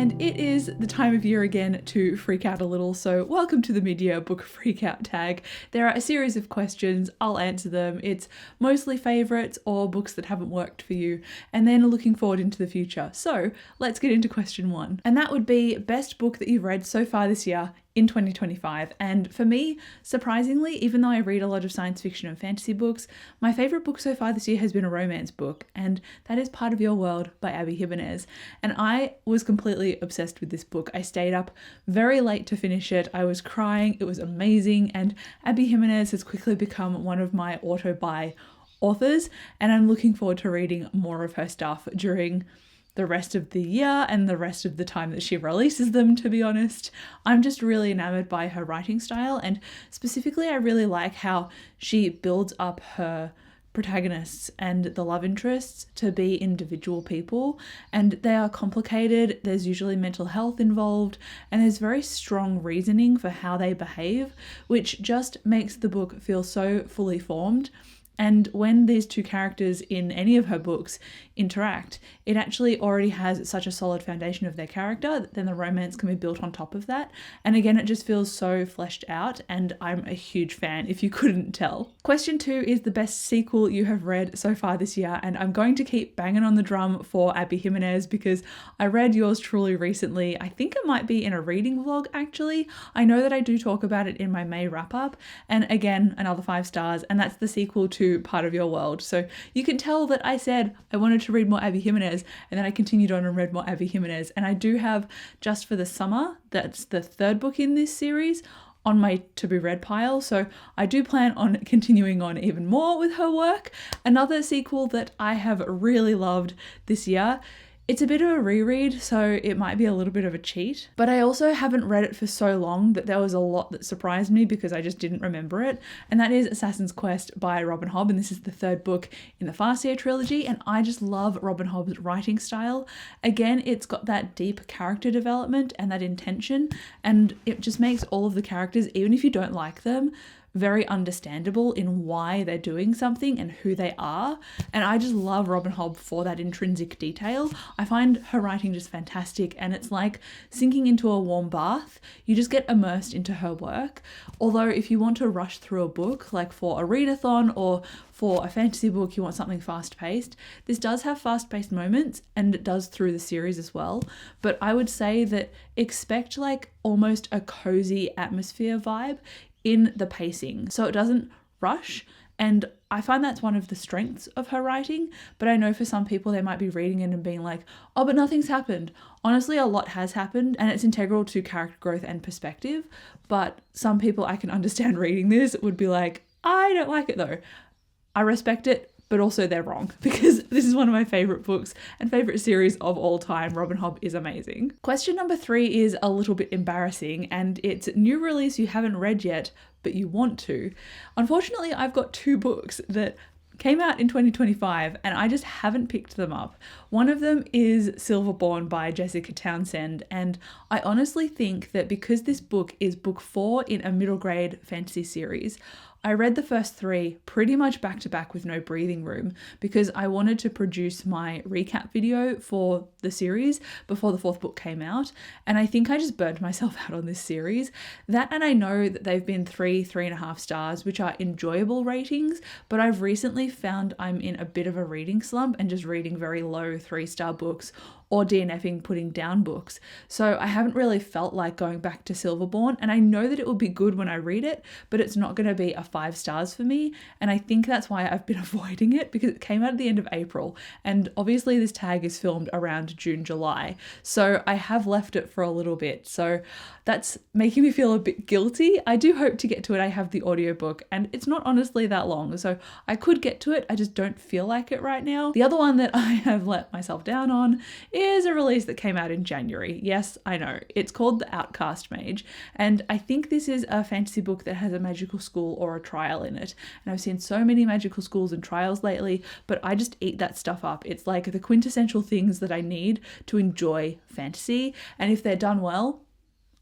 and it is the time of year again to freak out a little, so welcome to the mid-year book freakout tag. There are a series of questions, I'll answer them. It's mostly favourites or books that haven't worked for you, and then looking forward into the future. So let's get into question 1, and that would be best book that you've read so far this year in 2025. And for me, surprisingly, even though I read a lot of science fiction and fantasy books, my favourite book so far this year has been a romance book, and that is Part of Your World by Abby Jimenez. And I was completely obsessed with this book. I stayed up very late to finish it. I was crying. It was amazing. And Abby Jimenez has quickly become one of my auto-buy authors, and I'm looking forward to reading more of her stuff during the rest of the year and the rest of the time that she releases them, to be honest. I'm just really enamored by her writing style, and specifically I really like how she builds up her protagonists and the love interests to be individual people, and they are complicated. There's usually mental health involved, and there's very strong reasoning for how they behave, which just makes the book feel so fully formed. And when these two characters in any of her books interact, it actually already has such a solid foundation of their character that then the romance can be built on top of that. And again, it just feels so fleshed out, and I'm a huge fan if you couldn't tell. Question 2 is the best sequel you have read so far this year, and I'm going to keep banging on the drum for Abby Jimenez because I read Yours Truly recently. I think it might be in a reading vlog actually. I know that I do talk about it in my May wrap up, and again, another 5 stars, and that's the sequel to Part of Your World. So you can tell that I said I wanted to read more Abby Jimenez, and then I continued on and read more Abby Jimenez. And I do have Just for the Summer, that's the 3rd book in this series, on my to be read pile. So I do plan on continuing on even more with her work. Another sequel that I have really loved this year, it's a bit of a reread, so it might be a little bit of a cheat, but I also haven't read it for so long that there was a lot that surprised me because I just didn't remember it, and that is Assassin's Quest by Robin Hobb, and this is the 3rd book in the Farseer trilogy, and I just love Robin Hobb's writing style. Again, it's got that deep character development and that intention, and it just makes all of the characters, even if you don't like them, very understandable in why they're doing something and who they are. And I just love Robin Hobb for that intrinsic detail. I find her writing just fantastic, and it's like sinking into a warm bath. You just get immersed into her work. Although if you want to rush through a book, like for a readathon or for a fantasy book, you want something fast-paced, this does have fast-paced moments, and it does through the series as well. But I would say that expect like almost a cozy atmosphere vibe in the pacing, so it doesn't rush, and I find that's one of the strengths of her writing. But I know for some people they might be reading it and being like, oh, but nothing's happened. Honestly, a lot has happened, and it's integral to character growth and perspective, but some people I can understand reading this would be like, I don't like it though. I respect it, but also they're wrong, because this is one of my favourite books and favourite series of all time. Robin Hobb is amazing. Question number 3 is a little bit embarrassing, and it's new release you haven't read yet, but you want to. Unfortunately, I've got 2 books that came out in 2025 and I just haven't picked them up. One of them is Silverborn by Jessica Townsend, and I honestly think that because this book is book 4 in a middle grade fantasy series, I read the first 3 pretty much back to back with no breathing room because I wanted to produce my recap video for the series before the 4th book came out, and I think I just burned myself out on this series. That, and I know that they've been 3.5 stars, which are enjoyable ratings, but I've recently found I'm in a bit of a reading slump and just reading very low 3-star books or DNFing putting down books. So I haven't really felt like going back to Silverborn, and I know that it will be good when I read it, but it's not going to be a 5 stars for me, and I think that's why I've been avoiding it, because it came out at the end of April, and obviously this tag is filmed around June, July, so I have left it for a little bit, so that's making me feel a bit guilty. I do hope to get to it. I have the audiobook, and it's not honestly that long, so I could get to it, I just don't feel like it right now. The other one that I have let myself down on is a release that came out in January. Yes, I know. It's called The Outcast Mage, and I think this is a fantasy book that has a magical school or a trial in it. And I've seen so many magical schools and trials lately, but I just eat that stuff up. It's like the quintessential things that I need to enjoy fantasy, and if they're done well,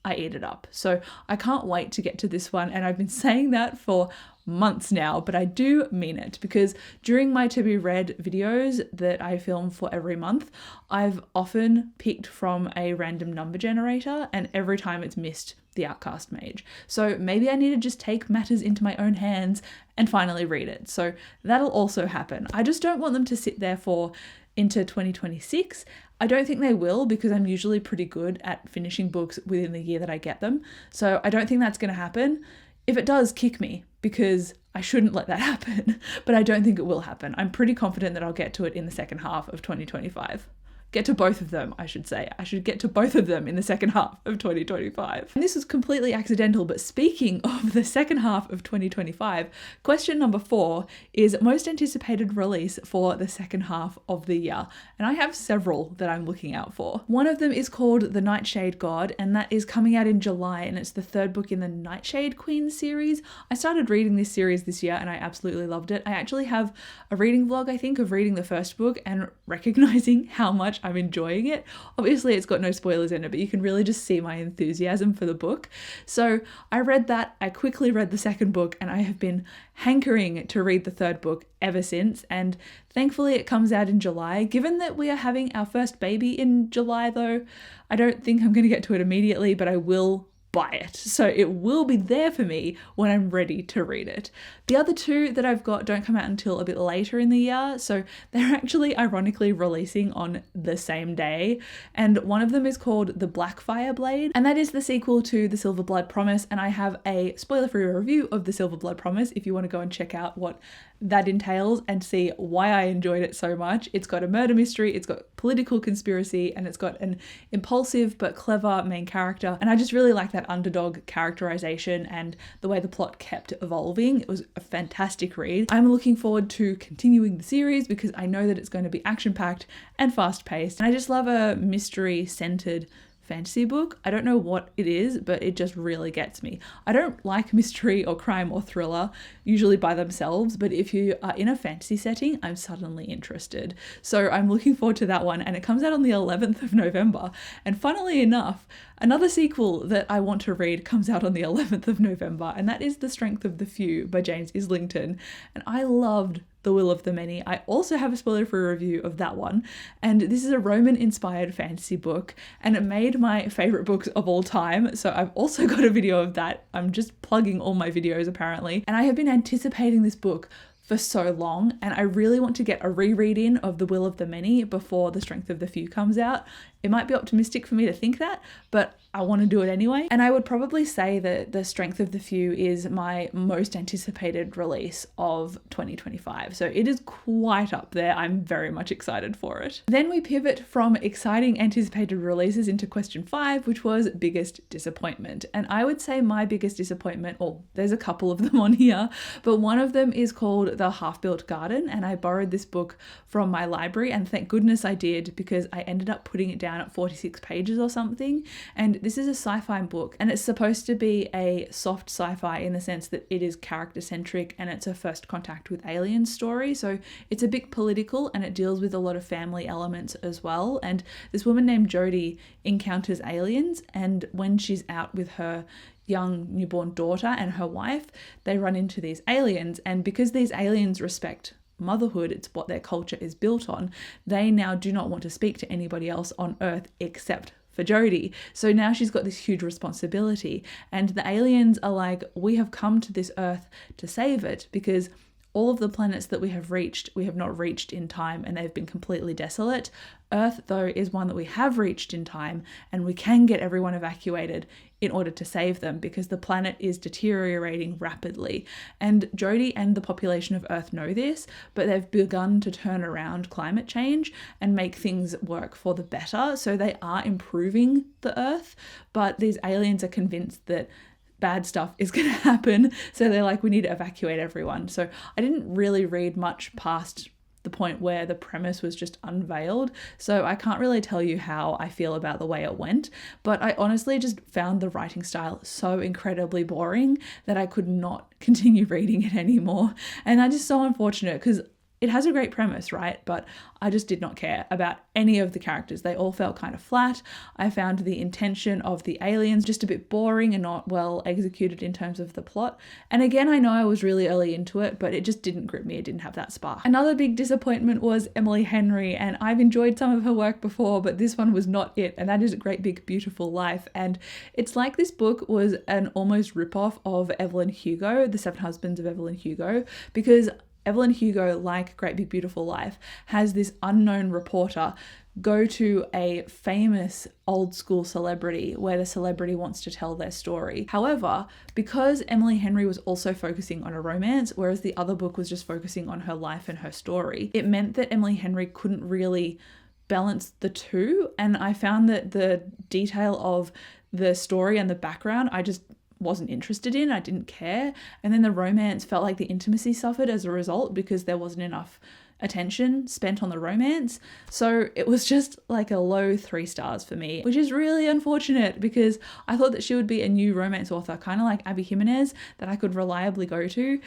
I eat it up. So I can't wait to get to this one, and I've been saying that for months now, but I do mean it, because during my to be read videos that I film for every month, I've often picked from a random number generator, and every time it's missed the Outcast Mage. So maybe I need to just take matters into my own hands and finally read it. So that'll also happen. I just don't want them to sit there for into 2026. I don't think they will, because I'm usually pretty good at finishing books within the year that I get them. So I don't think that's going to happen. If it does, kick me, because I shouldn't let that happen, but I don't think it will happen. I'm pretty confident that I'll get to it in the second half of 2025. Get to both of them, I should say. I should get to both of them in the second half of 2025. And this was completely accidental, but speaking of the second half of 2025, question number 4 is most anticipated release for the second half of the year. And I have several that I'm looking out for. One of them is called The Nightshade God, and that is coming out in July, and it's the 3rd book in the Nightshade Queen series. I started reading this series this year and I absolutely loved it. I actually have a reading vlog, I think, of reading the first book and recognizing how much I'm enjoying it. Obviously it's got no spoilers in it, but you can really just see my enthusiasm for the book. So I read that, I quickly read the second book, and I have been hankering to read the 3rd book ever since, and thankfully it comes out in July. Given that we are having our first baby in July though, I don't think I'm going to get to it immediately, but I will buy it. So it will be there for me when I'm ready to read it. The other 2 that I've got don't come out until a bit later in the year, so they're actually ironically releasing on the same day. And one of them is called The Blackfire Blade, and that is the sequel to The Silver Blood Promise, and I have a spoiler-free review of The Silver Blood Promise if you want to go and check out what that entails and see why I enjoyed it so much. It's got a murder mystery, it's got political conspiracy, and it's got an impulsive but clever main character, and I just really like that underdog characterization and the way the plot kept evolving. It was a fantastic read. I'm looking forward to continuing the series because I know that it's going to be action-packed and fast-paced, and I just love a mystery-centered fantasy book. I don't know what it is, but it just really gets me. I don't like mystery or crime or thriller usually by themselves, but if you are in a fantasy setting, I'm suddenly interested. So I'm looking forward to that one, and it comes out on the 11th of November. And funnily enough, another sequel that I want to read comes out on the 11th of November, and that is The Strength of the Few by James Islington. And I loved The Will of the Many. I also have a spoiler-free review of that one, and this is a Roman-inspired fantasy book, and it made my favourite books of all time, so I've also got a video of that. I'm just plugging all my videos apparently, and I have been anticipating this book for so long, and I really want to get a reread in of The Will of the Many before The Strength of the Few comes out. It might be optimistic for me to think that, but I want to do it anyway. And I would probably say that The Strength of the Few is my most anticipated release of 2025. So it is quite up there. I'm very much excited for it. Then we pivot from exciting anticipated releases into question 5, which was biggest disappointment. And I would say my biggest disappointment, or there's a couple of them on here, but one of them is called The Half-Built Garden. And I borrowed this book from my library, and thank goodness I did, because I ended up putting it down at 46 pages or something. And this is a sci-fi book, and it's supposed to be a soft sci-fi in the sense that it is character-centric and it's a first contact with aliens story. So it's a bit political, and it deals with a lot of family elements as well. And this woman named Jodie encounters aliens, and when she's out with her young newborn daughter and her wife, they run into these aliens, and because these aliens respect motherhood, it's what their culture is built on, they now do not want to speak to anybody else on Earth except for Jodie. So now she's got this huge responsibility, and the aliens are like, we have come to this Earth to save it, because all of the planets that we have not reached in time, and they've been completely desolate. Earth, though, is one that we have reached in time, and we can get everyone evacuated in order to save them, because the planet is deteriorating rapidly. And Jodie and the population of Earth know this, but they've begun to turn around climate change and make things work for the better. So they are improving the Earth, but these aliens are convinced that bad stuff is going to happen. So they're like, we need to evacuate everyone. So I didn't really read much past the point where the premise was just unveiled. So I can't really tell you how I feel about the way it went, but I honestly just found the writing style so incredibly boring that I could not continue reading it anymore. And that is so unfortunate, because it has a great premise, right? But I just did not care about any of the characters. They all felt kind of flat. I found the intention of the aliens just a bit boring and not well executed in terms of the plot. And again, I know I was really early into it, but it just didn't grip me. It didn't have that spark. Another big disappointment was Emily Henry, and I've enjoyed some of her work before, but this one was not it. And that is A Great Big Beautiful Life. And it's like this book was an almost ripoff of Evelyn Hugo, The Seven Husbands of Evelyn Hugo, because Evelyn Hugo, like Great Big Beautiful Life, has this unknown reporter go to a famous old school celebrity where the celebrity wants to tell their story. However, because Emily Henry was also focusing on a romance, whereas the other book was just focusing on her life and her story, it meant that Emily Henry couldn't really balance the two. And I found that the detail of the story and the background, I just wasn't interested in. I didn't care. And then the romance felt like the intimacy suffered as a result because there wasn't enough attention spent on the romance. So it was just like a low 3 stars for me, which is really unfortunate because I thought that she would be a new romance author, kind of like Abby Jimenez, that I could reliably go to,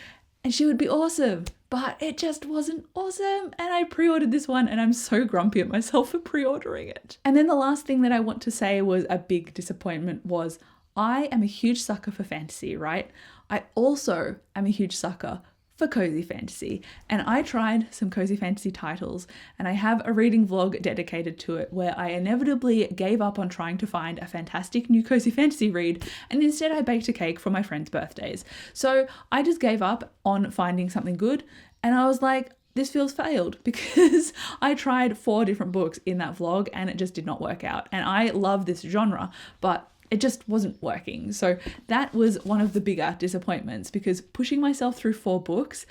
and she would be awesome. But it just wasn't awesome. And I pre-ordered this one and I'm so grumpy at myself for pre-ordering it. And then the last thing that I want to say was a big disappointment was I am a huge sucker for fantasy, right? I also am a huge sucker for cozy fantasy, and I tried some cozy fantasy titles, and I have a reading vlog dedicated to it where I inevitably gave up on trying to find a fantastic new cozy fantasy read, and instead I baked a cake for my friends' birthdays. So I just gave up on finding something good, and I was like, this feels failed, because I tried 4 different books in that vlog and it just did not work out. And I love this genre, but it just wasn't working. So that was one of the bigger disappointments, because pushing myself through 4 books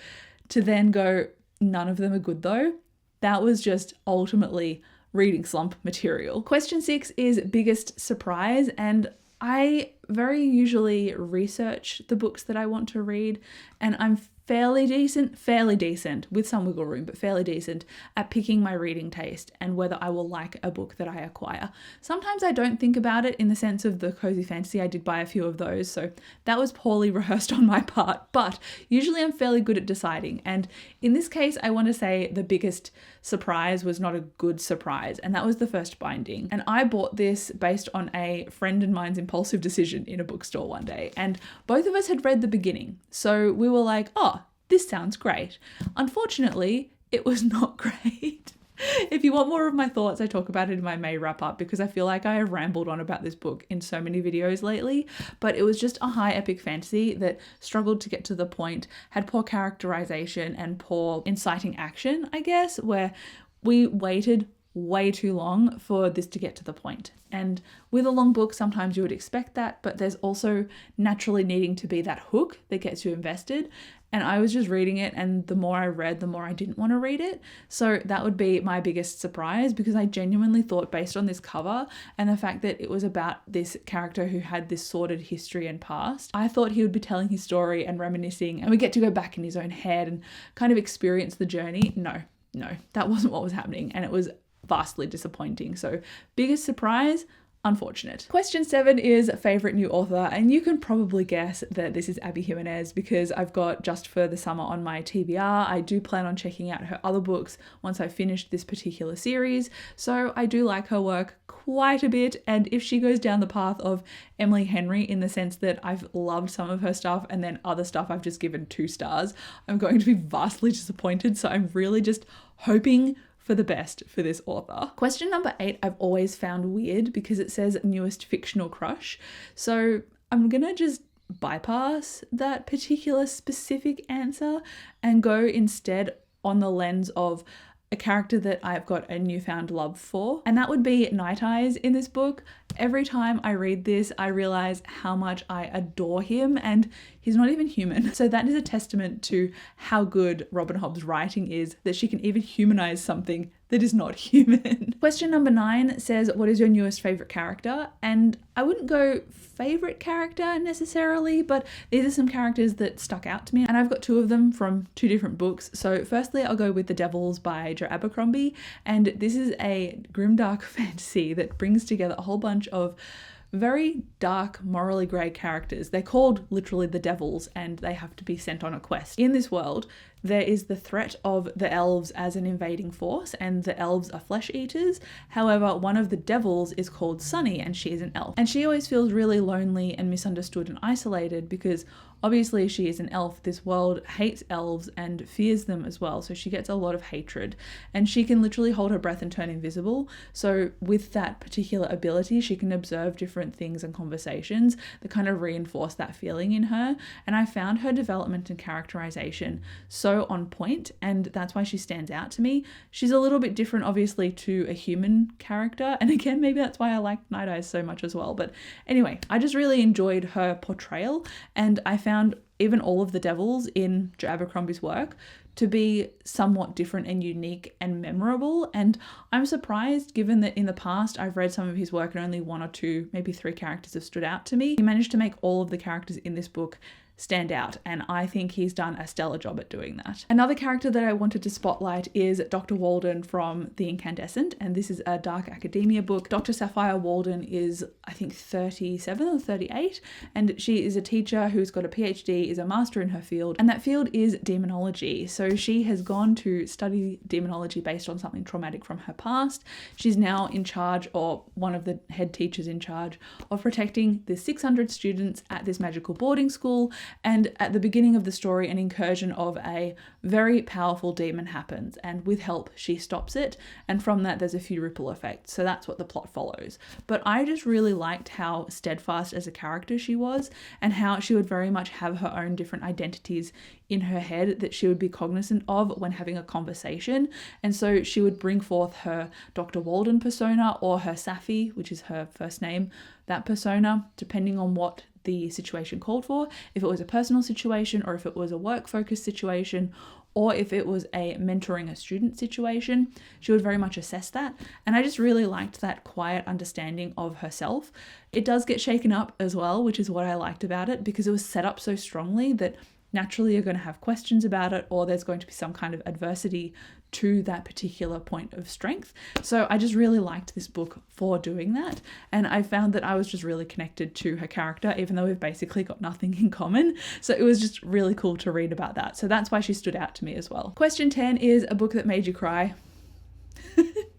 to then go, none of them are good though, that was just ultimately reading slump material. Question 6 is biggest surprise, and I very usually research the books that I want to read, and I'm fairly decent, with some wiggle room, but fairly decent at picking my reading taste and whether I will like a book that I acquire. Sometimes I don't think about it in the sense of the cozy fantasy. I did buy a few of those, so that was poorly rehearsed on my part, but usually I'm fairly good at deciding. And in this case, I want to say the biggest surprise was not a good surprise, and that was the first binding. And I bought this based on a friend of mine's impulsive decision in a bookstore one day, and both of us had read the beginning, so we were like, oh, this sounds great. Unfortunately, it was not great. If you want more of my thoughts, I talk about it in my May wrap up, because I feel like I have rambled on about this book in so many videos lately, but it was just a high epic fantasy that struggled to get to the point, had poor characterization and poor inciting action, I guess, where we waited way too long for this to get to the point. And with a long book, sometimes you would expect that, but there's also naturally needing to be that hook that gets you invested. And I was just reading it, and the more I read, the more I didn't want to read it. So that would be my biggest surprise, because I genuinely thought, based on this cover and the fact that it was about this character who had this sordid history and past, I thought he would be telling his story and reminiscing, and we get to go back in his own head and kind of experience the journey. No, that wasn't what was happening, and it was vastly disappointing. So biggest surprise, unfortunate. Question 7 is favorite new author, and you can probably guess that this is Abby Jimenez, because I've got Just for the Summer on my TBR. I do plan on checking out her other books once I've finished this particular series, so I do like her work quite a bit. And if she goes down the path of Emily Henry, in the sense that I've loved some of her stuff and then other stuff I've just given 2 stars, I'm going to be vastly disappointed. So I'm really just hoping for the best for this author. Question number 8 I've always found weird, because it says newest fictional crush. So I'm gonna just bypass that particular specific answer and go instead on the lens of a character that I've got a newfound love for, and that would be Night Eyes in this book. Every time I read this, I realize how much I adore him, and he's not even human. So that is a testament to how good Robin Hobb's writing is, that she can even humanize something that is not human. Question number 9 says, what is your newest favorite character? And I wouldn't go favorite character necessarily, but these are some characters that stuck out to me, and I've got 2 of them from 2 different books. So firstly, I'll go with The Devils by Joe Abercrombie, and this is a grimdark fantasy that brings together a whole bunch of very dark, morally grey characters. They're called literally the devils, and they have to be sent on a quest. In this world, there is the threat of the elves as an invading force, and the elves are flesh eaters. However, one of the devils is called Sunny, and she is an elf. And she always feels really lonely and misunderstood and isolated because obviously she is an elf. This world hates elves and fears them as well, so she gets a lot of hatred, and she can literally hold her breath and turn invisible. So with that particular ability, she can observe different things and conversations that kind of reinforce that feeling in her. And I found her development and characterization so on point, and that's why she stands out to me. She's a little bit different obviously to a human character, and again maybe that's why I like Night Eyes so much as well. But anyway, I just really enjoyed her portrayal, and I found even all of the devils in Joe Abercrombie's work to be somewhat different and unique and memorable. And I'm surprised, given that in the past I've read some of his work and only one or two, maybe three characters have stood out to me. He managed to make all of the characters in this book stand out, and I think he's done a stellar job at doing that. Another character that I wanted to spotlight is Dr. Walden from The Incandescent, and this is a dark academia book. Dr. Sapphire Walden is, I think, 37 or 38, and she is a teacher who's got a PhD, is a master in her field, and that field is demonology. So she has gone to study demonology based on something traumatic from her past. She's now in charge, or one of the head teachers in charge, of protecting the 600 students at this magical boarding school. And at the beginning of the story, an incursion of a very powerful demon happens, and with help she stops it, and from that there's a few ripple effects. So that's what the plot follows. But I just really liked how steadfast as a character she was, and how she would very much have her own different identities in her head that she would be cognizant of when having a conversation. And so she would bring forth her Dr. Walden persona, or her Sapphy, which is her first name, that persona, depending on what the situation called for, if it was a personal situation, or if it was a work-focused situation, or if it was a mentoring a student situation. She would very much assess that. And I just really liked that quiet understanding of herself. It does get shaken up as well, which is what I liked about it, because it was set up so strongly that naturally you're going to have questions about it, or there's going to be some kind of adversity to that particular point of strength. So I just really liked this book for doing that. And I found that I was just really connected to her character, even though we've basically got nothing in common. So it was just really cool to read about that. So that's why she stood out to me as well. Question 10 is a book that made you cry.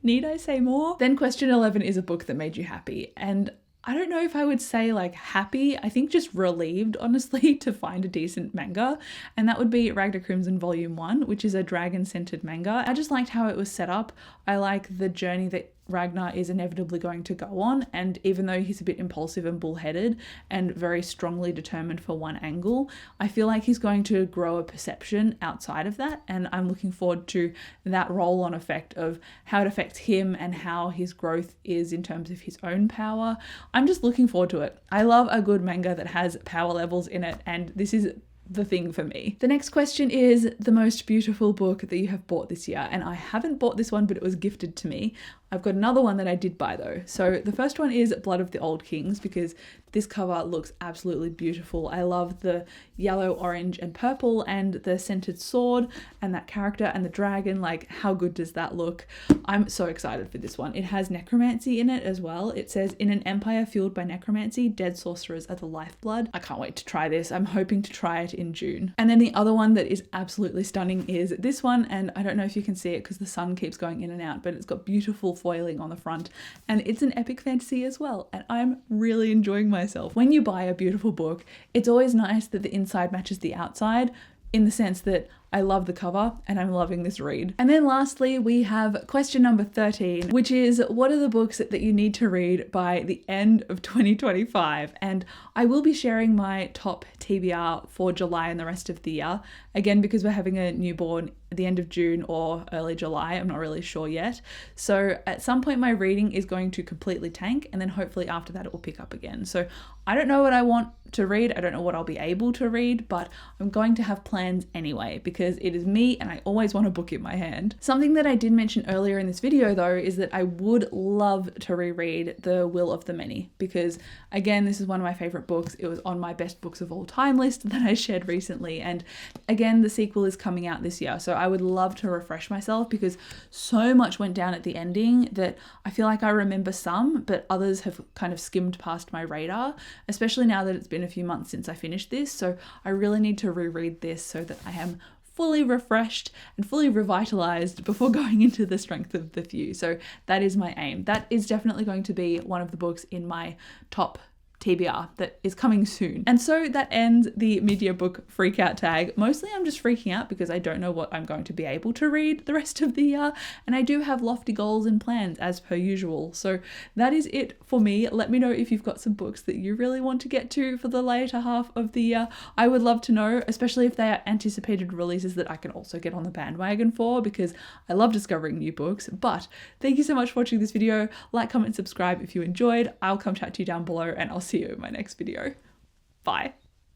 Need I say more? Then question 11 is a book that made you happy. And I don't know if I would say like happy, I think just relieved, honestly, to find a decent manga. And that would be Ragnar Crimson Volume 1, which is a dragon-centered manga. I just liked how it was set up. I like the journey that Ragnar is inevitably going to go on, and even though he's a bit impulsive and bullheaded and very strongly determined for one angle, I feel like he's going to grow a perception outside of that, and I'm looking forward to that roll-on effect of how it affects him and how his growth is in terms of his own power. I'm just looking forward to it. I love a good manga that has power levels in it, and this is the thing for me. The next question is the most beautiful book that you have bought this year, and I haven't bought this one, but it was gifted to me. I've got another one that I did buy though. So the first one is Blood of the Old Kings, because this cover looks absolutely beautiful. I love the yellow, orange and purple, and the scented sword and that character and the dragon. Like, how good does that look? I'm so excited for this one. It has necromancy in it as well. It says, in an empire fueled by necromancy, dead sorcerers are the lifeblood. I can't wait to try this. I'm hoping to try it in June. And then the other one that is absolutely stunning is this one, and I don't know if you can see it because the sun keeps going in and out, but it's got beautiful foiling on the front, and it's an epic fantasy as well, and I'm really enjoying myself. When you buy a beautiful book, it's always nice that the inside matches the outside, in the sense that I love the cover and I'm loving this read. And then lastly, we have question number 13, which is, what are the books that you need to read by the end of 2025? And I will be sharing my top TBR for July and the rest of the year. Again, because we're having a newborn at the end of June or early July, I'm not really sure yet. So at some point my reading is going to completely tank, and then hopefully after that it will pick up again. So I don't know what I want to read. I don't know what I'll be able to read, but I'm going to have plans anyway, because it is me and I always want a book in my hand. Something that I did mention earlier in this video though is that I would love to reread The Will of the Many, because again, this is one of my favorite books. It was on my best books of all time list that I shared recently, and again the sequel is coming out this year, so I would love to refresh myself, because so much went down at the ending that I feel like I remember some, but others have kind of skimmed past my radar, especially now that it's been a few months since I finished this. So I really need to reread this so that I am fully refreshed and fully revitalized before going into the strength of the few. So that is my aim. That is definitely going to be one of the books in my top TBR that is coming soon. And so that ends the mid-year book freakout tag. Mostly I'm just freaking out because I don't know what I'm going to be able to read the rest of the year, and I do have lofty goals and plans as per usual. So that is it for me. Let me know if you've got some books that you really want to get to for the later half of the year. I would love to know, especially if they are anticipated releases that I can also get on the bandwagon for, because I love discovering new books. But thank you so much for watching this video. Like, comment, subscribe if you enjoyed. I'll come chat to you down below, and I'll see you in my next video. Bye.